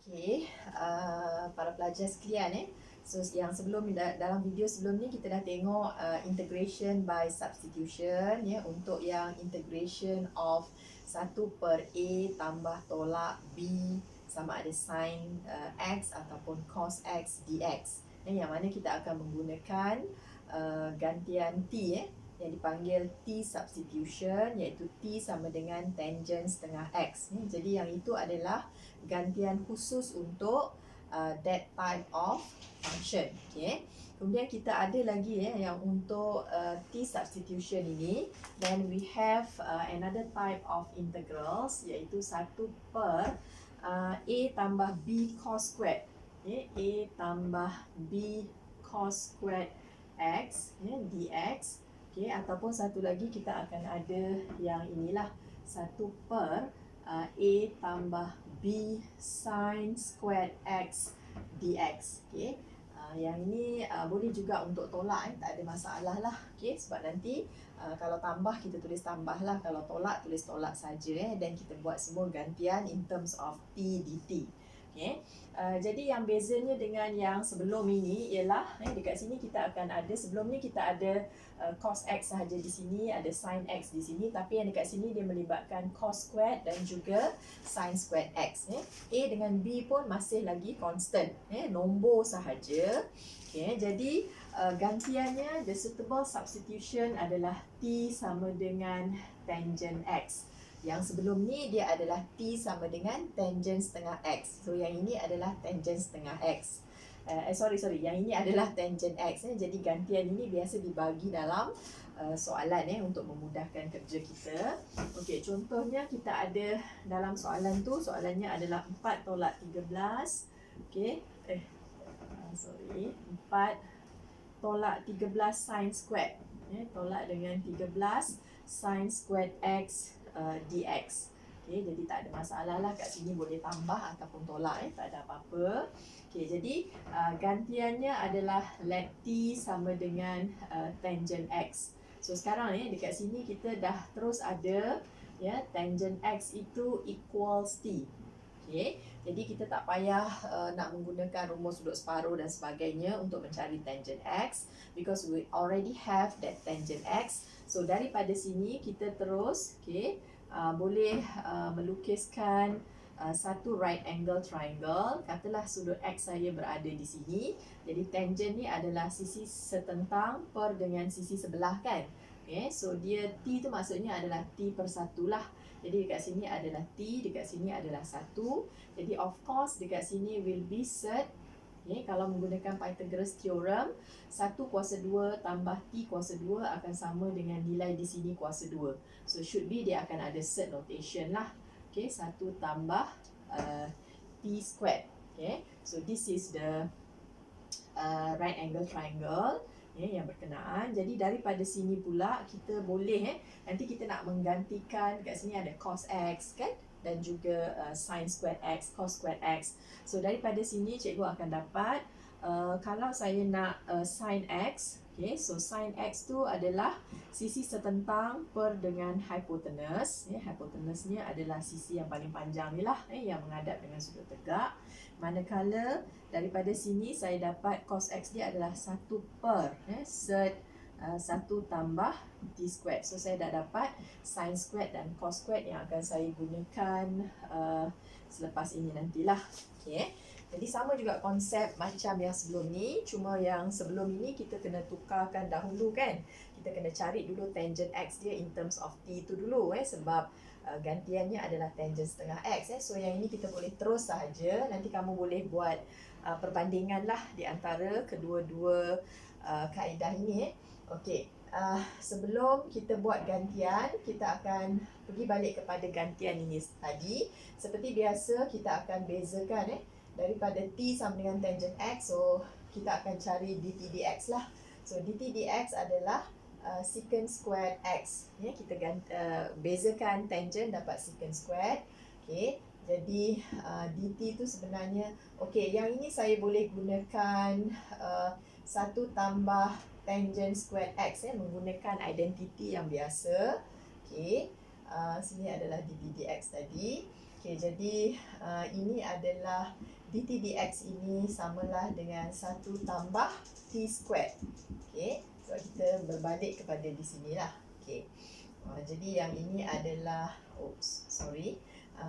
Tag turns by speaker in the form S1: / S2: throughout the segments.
S1: Okey, para pelajar sekalian so yang sebelum dalam video sebelum ni kita dah tengok integration by substitution untuk yang integration of 1/A tambah tolak B sama ada sin X ataupun cos X dx. Yang mana kita akan menggunakan gantian T yang dipanggil T substitution, iaitu T sama dengan tangent setengah X. Jadi yang itu adalah gantian khusus untuk that type of function. Okay. Kemudian kita ada lagi yang untuk T substitution ini, then we have another type of integrals, iaitu 1/A tambah B cos squared. A tambah B cos squared X dx. Okay, ataupun satu lagi kita akan ada yang inilah 1/A tambah B sin squared X dx. Okay. Yang ini boleh juga untuk tolak, tak ada masalah lah. Okay, sebab nanti kalau tambah kita tulis tambah lah, kalau tolak tulis tolak saja. Dan kita buat semua gantian in terms of T dt. Okay. Jadi yang bezanya dengan yang sebelum ini ialah dekat sini kita akan ada, sebelum ni kita ada cos X sahaja di sini, ada sin X di sini, tapi yang dekat sini dia melibatkan cos squared dan juga sin squared X. A dengan B pun masih lagi constant, nombor sahaja. Okay, jadi gantiannya, the suitable substitution adalah T sama dengan tangent X. Yang sebelum ni dia adalah T sama dengan tangent setengah X. So yang ini adalah tangent setengah X. Yang ini adalah tangent X. Jadi gantian ini biasa dibagi dalam soalan untuk memudahkan kerja kita. Okey, contohnya kita ada dalam soalan tu, soalannya adalah 4 tolak 13. Okey. 4 tolak 13 sin squared. Tolak dengan 13 sin squared X dx. Okay, jadi tak ada masalah lah, kat sini boleh tambah ataupun tolak, tak ada apa-apa. Okay, jadi gantiannya adalah let T sama dengan tangent X. So sekarang dekat sini kita dah terus ada tangent X itu equals T. Okay, jadi kita tak payah nak menggunakan rumus sudut separuh dan sebagainya untuk mencari tangent X, because we already have that tangent X. So daripada sini kita terus boleh melukiskan satu right angle triangle. Katalah sudut X saya berada di sini. Jadi tangent ni adalah sisi setentang per dengan sisi sebelah kan. Okay, so dia T tu maksudnya adalah T per 1 lah. Jadi dekat sini adalah T, dekat sini adalah 1. Jadi of course dekat sini will be set. Kalau menggunakan Pythagoras theorem, 1 kuasa 2 tambah T kuasa 2 akan sama dengan nilai di sini kuasa 2. So should be dia akan ada set notation lah. 1 tambah T squared. So this is the right angle triangle yang berkenaan. Jadi daripada sini pula kita boleh nanti kita nak menggantikan, kat sini ada cos X kan, dan juga sin squared X, cos squared X. So daripada sini cikgu akan dapat kalau saya nak sin X, so sin X tu adalah sisi setentang per dengan hypotenuse. Hypotenusnya adalah sisi yang paling panjang ni lah, yang menghadap dengan sudut tegak. Manakala daripada sini saya dapat cos X dia adalah 1 per set 1 tambah T squared. So saya dah dapat sin squared dan cos squared yang akan saya gunakan selepas ini nantilah. Jadi sama juga konsep macam yang sebelum ni, cuma yang sebelum ini kita kena tukarkan dahulu kan. Kita kena cari dulu tangent X dia in terms of T tu dulu sebab gantiannya adalah tangent setengah X. So yang ini kita boleh terus sahaja. Nanti kamu boleh buat perbandingan lah di antara kedua-dua kaedah ini. Okey, sebelum kita buat gantian, kita akan pergi balik kepada gantian ini tadi. Seperti biasa kita akan bezakan daripada T sama dengan tangent X. So kita akan cari dt dx lah. So dt dx adalah secant squared X. Kita bezakan tangent dapat secant squared. Jadi dt tu sebenarnya, yang ini saya boleh gunakan 1 tambah tangent squared X menggunakan identity yang biasa. Sini adalah dt dx tadi. Okey, jadi ini adalah dt dx ini samalah dengan 1 tambah t squared. Okey, so kita berbalik kepada di sinilah. Okey. Jadi yang ini adalah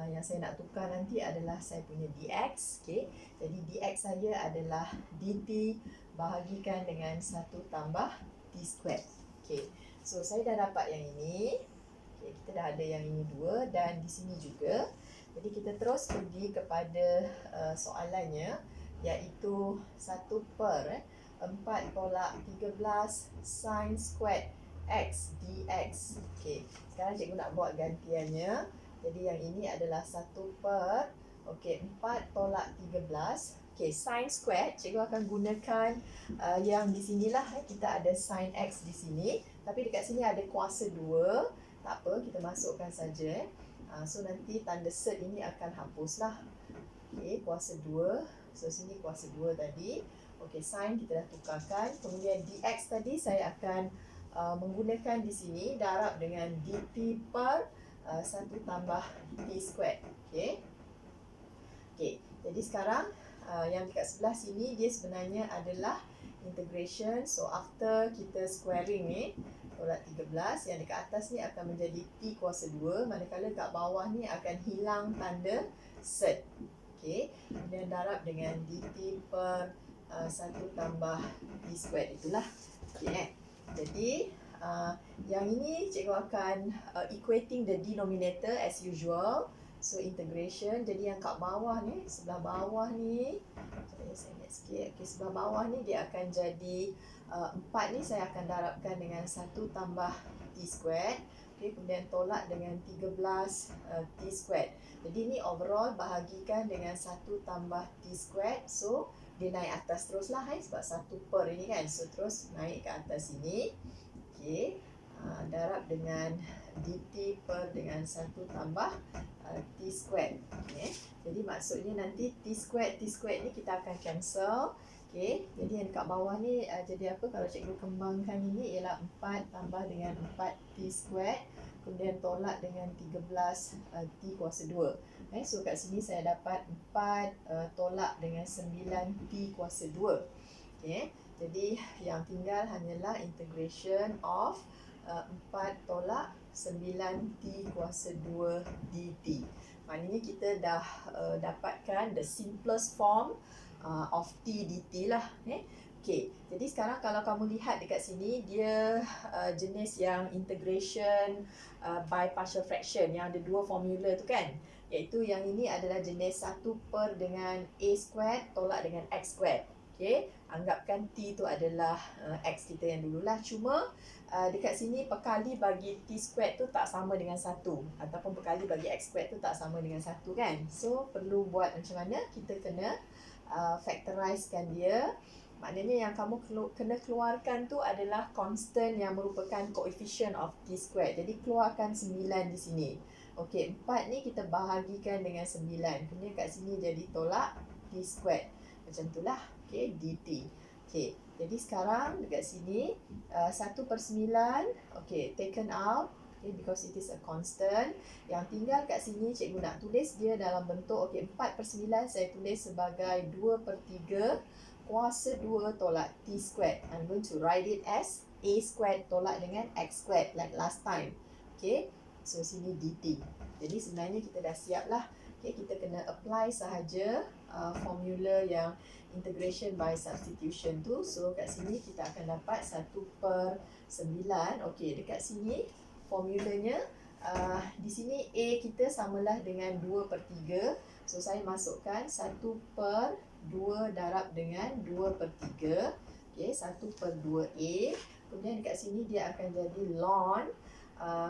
S1: yang saya nak tukar nanti adalah saya punya dx. Okey. Jadi dx saya adalah dt bahagikan dengan 1 tambah t squared. Okey. So saya dah dapat yang ini. Okey, kita dah ada yang ini dua dan di sini juga. Jadi kita terus pergi kepada soalannya, iaitu 1 per 4 tolak 13 sin squared x dx. Okey, sekarang cikgu nak buat gantiannya. Jadi yang ini adalah 1 per 4 tolak 13. Okey, sin squared cikgu akan gunakan yang di sinilah. Kita ada sin x di sini, tapi dekat sini ada kuasa 2. Tak apa, kita masukkan saja. So nanti tanda set ini akan hapuslah. Okey, kuasa 2. So sini kuasa 2 tadi. Okey, sin kita dah tukarkan. Kemudian dx tadi saya akan menggunakan di sini darab dengan dt per 1 tambah t squared. Okey. Okey, jadi sekarang yang dekat sebelah sini dia sebenarnya adalah integration. So after kita squaring ni, tolak 13, yang dekat atas ni akan menjadi t kuasa 2, manakala kat bawah ni akan hilang tanda set. Okey, kemudian darab dengan dt per 1 tambah t squared itulah. Okey, jadi yang ini cikgu akan equating the denominator as usual. So integration, jadi yang kat bawah ni, sebelah bawah ni, saya ingat sikit. Okey, sebelah bawah ni dia akan jadi 4 ni saya akan darabkan dengan 1 tambah t squared. Okey, kemudian tolak dengan 13 t squared. Jadi ni overall bahagikan dengan 1 tambah t squared. So dia naik atas teruslah sebab 1 per ini kan. So terus naik ke atas sini. Okey, darab dengan dt per dengan 1 tambah t squared. Okay. Jadi maksudnya nanti t squared ni kita akan cancel. Okay. Jadi yang dekat bawah ni jadi apa kalau cikgu kembangkan ini ialah 4 tambah dengan 4t squared. Kemudian tolak dengan 13 t kuasa 2. So kat sini saya dapat 4 tolak dengan 9t kuasa 2. Okay. Jadi yang tinggal hanyalah integration of 4 tolak 9t kuasa 2 dt. Maknanya kita dah dapatkan the simplest form of t dt lah. Okay. Jadi sekarang kalau kamu lihat dekat sini, dia jenis yang integration by partial fraction, yang ada dua formula tu kan. Iaitu yang ini adalah jenis 1 per dengan a squared tolak dengan x squared. Okay. Anggapkan t tu adalah x kita yang dululah. Cuma dekat sini perkali bagi t squared tu tak sama dengan 1, ataupun perkali bagi x squared tu tak sama dengan 1 kan. So perlu buat macam mana? Kita kena factorizekan dia. Maknanya yang kamu kena keluarkan tu adalah constant yang merupakan coefficient of t squared. Jadi keluarkan 9 di sini. Okey, 4 ni kita bahagikan dengan 9. Kemudian kat sini jadi tolak t squared. Macam itulah. Okey, dt. Okey, jadi sekarang dekat sini 1 per 9, okey, taken out. Okay, because it is a constant. Yang tinggal kat sini cikgu nak tulis dia dalam bentuk 4 per 9 saya tulis sebagai 2 per 3 kuasa 2 tolak t squared. I'm going to write it as a squared tolak dengan x squared like last time. Okay, so sini dt. Jadi sebenarnya kita dah siap lah. Okay, kita kena apply sahaja formula yang integration by substitution tu. So kat sini kita akan dapat 1 per 9. Okey, dekat sini formulanya di sini A kita samalah dengan 2 per 3. So saya masukkan 1 per 2 darab dengan 2 per 3. Okey, 1 per 2A. Kemudian dekat sini dia akan jadi ln.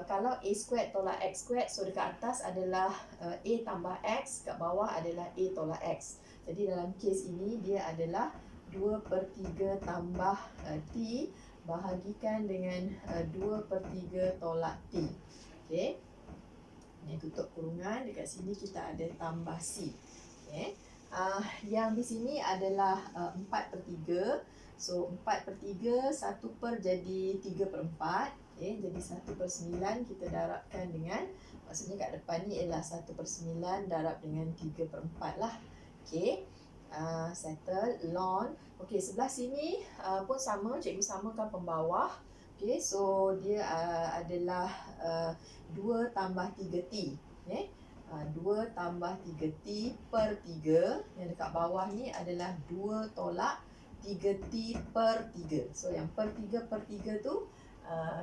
S1: Kalau A squared tolak X squared, so dekat atas adalah A tambah X, kat bawah adalah A tolak X. Jadi dalam kes ini dia adalah 2 per 3 tambah T bahagikan dengan 2 per 3 tolak T. Okay. Ini tutup kurungan, dekat sini kita ada tambah C. Okay. Yang di sini adalah 4 per 3. So 4 per 3, 1 per jadi 3 per 4. Okay, jadi 1/9 kita darabkan dengan, maksudnya kat depan ni ialah 1/9 darab dengan 3/4 lah. Okay, settle. Ln. Okay, sebelah sini pun sama, cikgu samakan pembawah. Okay, so dia adalah 2 tambah 3T. Okay, 2 tambah 3T per 3. Yang dekat bawah ni adalah 2 tolak 3T per 3. So yang per 3 tu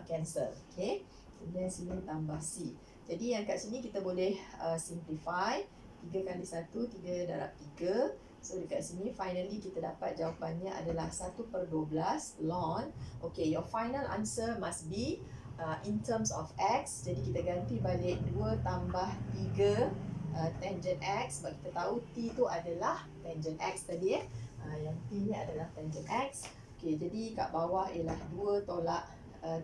S1: cancel. Okay, kemudian sini tambah C. Jadi yang kat sini kita boleh simplify. 3 kali 1, 3 darab 3. So dekat sini finally kita dapat jawapannya adalah 1/12 ln. Okay, your final answer must be in terms of X. Jadi kita ganti balik 2 tambah 3 tangent X. Sebab kita tahu T tu adalah tangent X tadi yang T ni adalah tangent X. Okay, jadi kat bawah ialah 2 tolak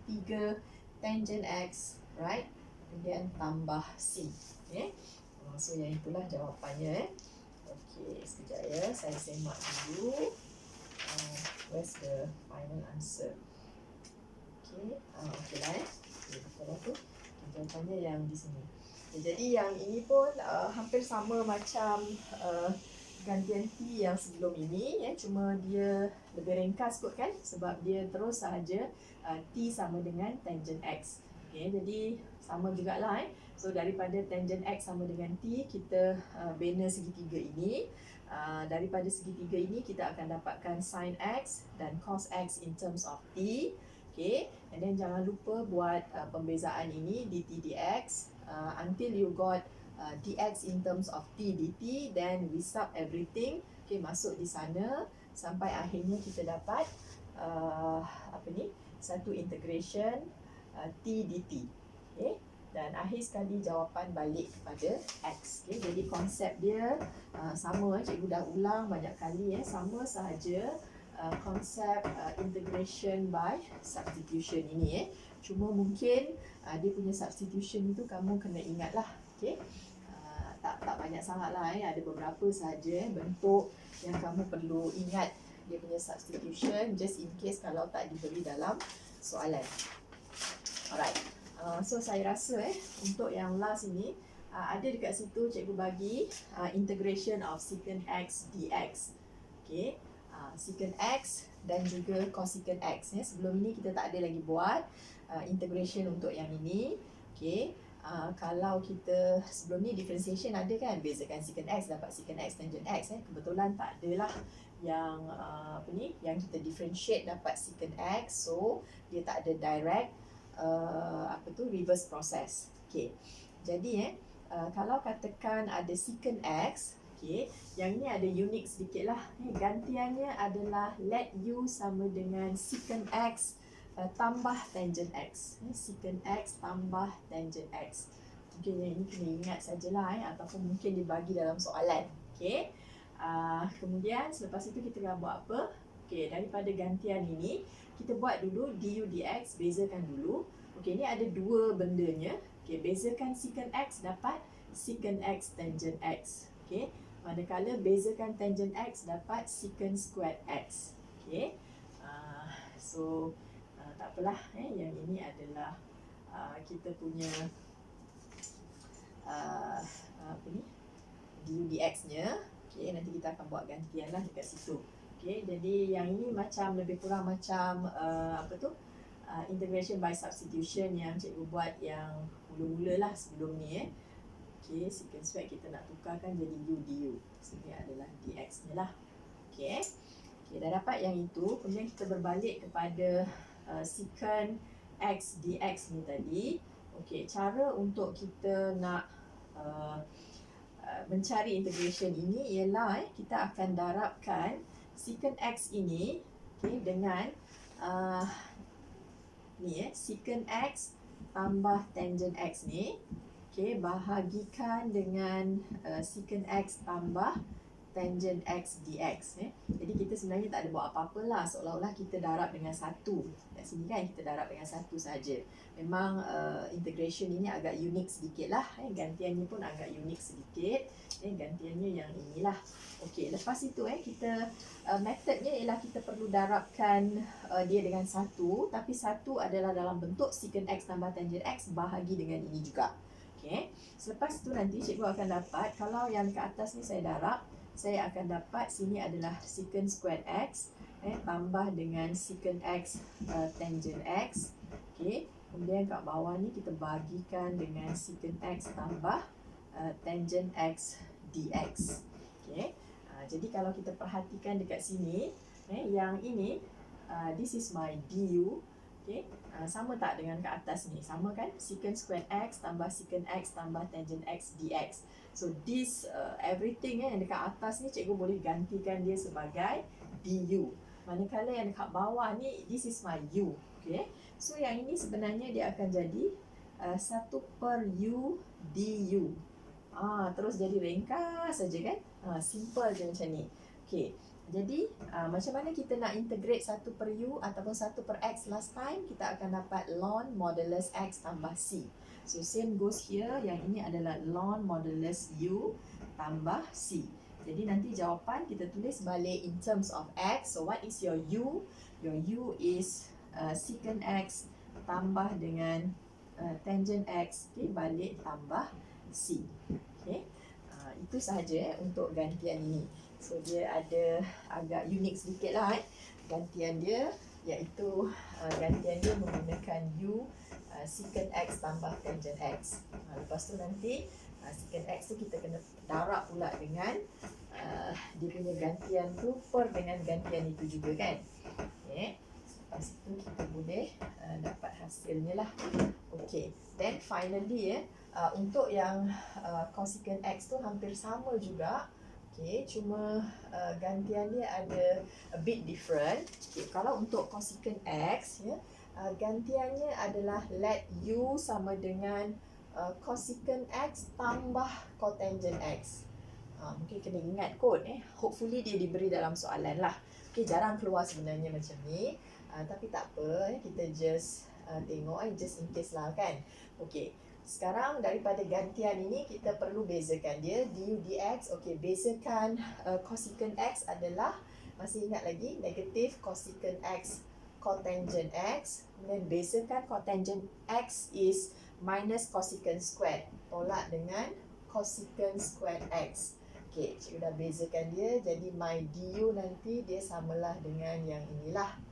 S1: 3 tangent X, right? Kemudian tambah C. Okay, so yang itulah jawapannya. Okay, sekejap ya, saya semak dulu. Where's the final answer? Okay, okay lah okay, betul lah tu. Jawapannya yang di sini. Okay, jadi yang ini pun hampir sama macam gantian T yang sebelum ini ya, cuma dia lebih ringkas kot kan, sebab dia terus sahaja T sama dengan tangent X. Okay, jadi sama jugalah So daripada tangent X sama dengan T, kita bina segitiga ini. Daripada segitiga ini kita akan dapatkan sin X dan cos X in terms of T. Okay, and then jangan lupa buat pembezaan ini dt dx until you got dx in terms of T dt, then we sub everything. Okay, masuk di sana sampai akhirnya kita dapat satu integration T dt. Okay, dan akhir sekali jawapan balik kepada X. Okay, jadi konsep dia sama, cikgu dah ulang banyak kali sama sahaja konsep integration by substitution ini cuma mungkin dia punya substitution itu kamu kena ingat lah. Okay, tak banyak sangat lah ada beberapa sahaja bentuk yang kamu perlu ingat dia punya substitution, just in case kalau tak diberi dalam soalan. Alright, so saya rasa untuk yang last ini ada dekat situ cikgu bagi integration of secant X dx. Okay, secant X dan juga cosecant X sebelum ini kita tak ada lagi buat integration untuk yang ini. Okay, kalau kita sebelum ni differentiation ada kan, bezakan secant X dapat secant X tangent X kebetulan tak adalah yang yang kita differentiate dapat secant X, so dia tak ada direct reverse process. Okay, jadi kalau katakan ada secant X, okay, yang ini ada unik sedikit lah. Gantiannya adalah let U sama dengan secant X tambah tangent X. Secant X tambah tangent X. Mungkin yang ini kena ingat sajalah ataupun mungkin dibagi dalam soalan. Okay, kemudian selepas itu kita akan buat apa? Okay, daripada gantian ini kita buat dulu du dx, bezakan dulu. Okay, ni ada dua bendanya. Okay, bezakan secant X dapat secant X tangent X. Okay, manakala bezakan tangent X dapat secant squared X. Okay, so tak apalah, yang ini adalah kita punya du dx nya. Okay, nanti kita akan buat gantian lah dekat situ. Okay, jadi yang ini macam lebih kurang macam integration by substitution yang cikgu buat yang mula-mula lah sebelum ni Okay, secant square kita nak tukarkan jadi u du. Sini adalah dx nya lah. Okay, dah dapat yang itu. Kemudian kita berbalik kepada secant x dx ni tadi. Okay, cara untuk kita nak mencari integration ini ialah kita akan darabkan secant x ini dengan secant x tambah tangent x ni, bahagikan dengan secant x tambah tangent x dx. Jadi kita sebenarnya tak ada buat apa-apa lah, seolah-olah kita darab dengan satu. Kat sini kan kita darab dengan satu saja. Memang integration ini agak unik sedikit lah, gantiannya pun agak unik sedikit. Gantiannya yang inilah. Okey, lepas itu kita metodnya ialah kita perlu darabkan dia dengan 1, tapi 1 adalah dalam bentuk secant x tambah tangent x bahagi dengan ini juga. Okey. Selepas itu nanti cikgu akan dapat, kalau yang ke atas ni saya darab, saya akan dapat sini adalah secant squared x tambah dengan secant x tangent x. Okey. Kemudian kat bawah ni kita bagikan dengan secant x tambah tangent x dx. Okay. Jadi kalau kita perhatikan dekat sini, yang ini, this is my du. Okay. Sama tak dengan kat atas ni? Sama kan? Secant squared x tambah secant x tambah tangent x dx. So this everything yang dekat atas ni cikgu boleh gantikan dia sebagai du. Manakala yang dekat bawah ni, this is my u. Okay. So yang ini sebenarnya dia akan jadi 1 per u du. Terus jadi ringkas saja kan? Simple je macam ni. Okey. Jadi macam mana kita nak integrate 1 per u ataupun 1 per x last time? Kita akan dapat ln modulus x tambah c. So same goes here. Yang ini adalah ln modulus u tambah c. Jadi nanti jawapan kita tulis balik in terms of x. So what is your u? Your u is secant x tambah dengan tangent x. Okay, balik tambah c. Okay. Itu sahaja untuk gantian ini. So dia ada agak unik sedikit lah gantian dia, iaitu gantian dia menggunakan u secant x tambah tangent x. Lepas tu nanti secant x tu kita kena darab pula dengan dia punya gantian tu per dengan gantian itu juga kan. Okay. Lepas itu kita boleh dapat hasilnya lah. Okay. Then finally untuk yang cosecant x tu hampir sama juga. Okay, cuma gantian dia ada a bit different. Okay, kalau untuk cosecant x gantiannya adalah let u sama dengan cosecant x tambah cotangent x. Mungkin kena ingat kot hopefully dia diberi dalam soalan lah. Okay, jarang keluar sebenarnya macam ni. Tapi tak apa, kita just tengok just in case lah kan. Okay. Sekarang daripada gantian ini kita perlu bezakan dia du dx. Okey, bezakan cosecant x adalah, masih ingat lagi, negatif cosecant x cotangent x. Kemudian bezakan cotangent x is minus cosecant squared, tolak dengan cosecant squared x. Okey, cikgu dah bezakan dia, jadi my du nanti dia samalah dengan yang inilah.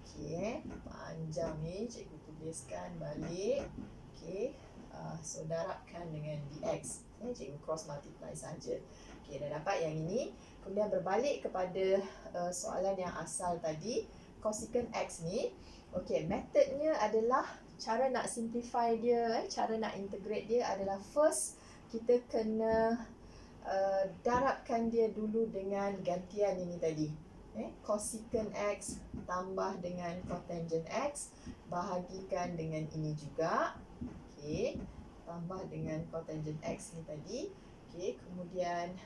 S1: Okey, panjang ni cikgu tuliskan balik. Okey. So darabkan dengan dx. Cikgu cross multiply saja. Okey, dah dapat yang ini. Kemudian berbalik kepada soalan yang asal tadi, cosecant x ni. Okey, metodnya adalah cara nak simplify dia, cara nak integrate dia adalah first kita kena darabkan dia dulu dengan gantian ini tadi. Cosecant x tambah dengan cotangent x bahagikan dengan ini juga. Okey, tambah dengan cotangent x ni tadi. Okey, kemudian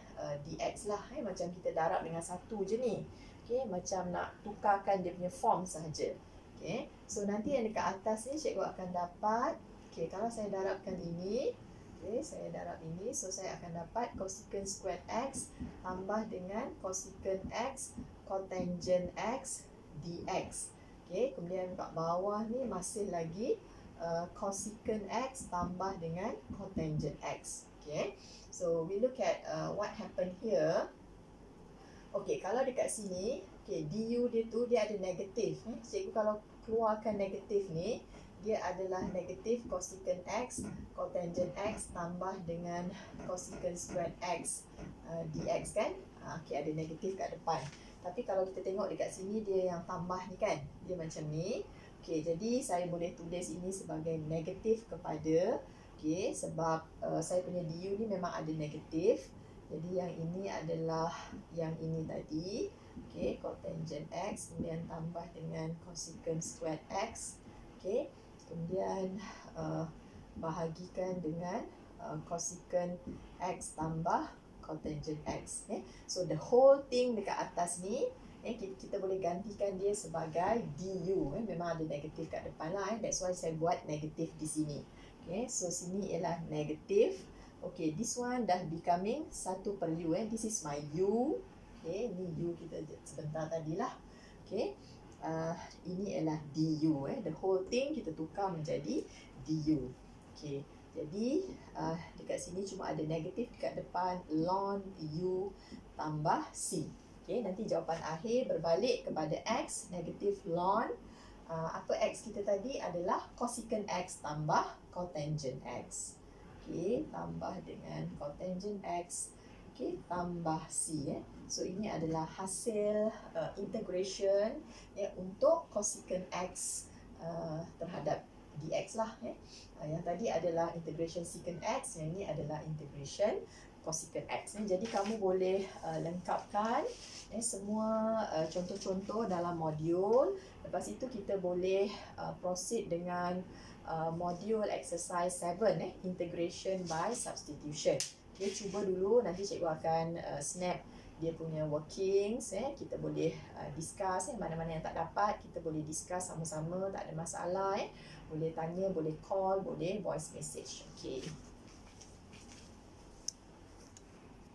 S1: dx lah macam kita darab dengan 1 je ni. Okey, macam nak tukarkan dia punya form sahaja. Okey, so nanti yang dekat atas ni cikgu akan dapat, okey, kalau saya darabkan ini, okey, saya darab ini, so saya akan dapat cosecant squared x tambah dengan cosecant x cotangent x dx. Okey, kemudian kat bawah ni masih lagi cosecant x tambah dengan cotangent x. Okay, so we look at what happened here. Okay, kalau dekat sini, okay, du dia tu dia ada negatif. Cikgu kalau keluarkan negatif ni, dia adalah negatif cosecant x cotangent x tambah dengan cosecant squared x dx kan. Okay, ada negatif kat depan. Tapi kalau kita tengok dekat sini, dia yang tambah ni kan, dia macam ni. Okey, jadi saya boleh tulis ini sebagai negatif kepada, okey, sebab saya punya du ni memang ada negatif. Jadi yang ini adalah yang ini tadi. Okey, cotangent x kemudian tambah dengan cosecant squared x. Okey, kemudian bahagikan dengan cosecant x tambah cotangent x. So the whole thing dekat atas ni kita boleh gantikan dia sebagai du. Memang ada negatif kat depan lah. That's why saya buat negatif di sini. Okay, so sini ialah negatif. Okay, this one dah becoming 1/u. This is my u. Okay, ni u kita sebentar tadi lah. Okay, ini adalah du. The whole thing kita tukar menjadi du. Okay, jadi dekat sini cuma ada negatif dekat depan, ln u tambah c. Okay, nanti jawapan akhir berbalik kepada x, negatif ln. Apa x kita tadi adalah cosecant x tambah cotangent x. Okay, tambah dengan cotangent x, okay, tambah c. So ini adalah hasil integration untuk cosecant x terhadap dx lah. Yang tadi adalah integration secant x, yang ini adalah integration cosecant x. Jadi kamu boleh lengkapkan semua contoh-contoh dalam modul. Lepas itu kita boleh proceed dengan modul exercise 7, integration by substitution. Okay, cuba dulu, nanti cikgu akan snap dia punya workings. Kita boleh discuss, mana-mana yang tak dapat kita boleh discuss sama-sama, tak ada masalah. Boleh tanya, boleh call, boleh voice message. Okay.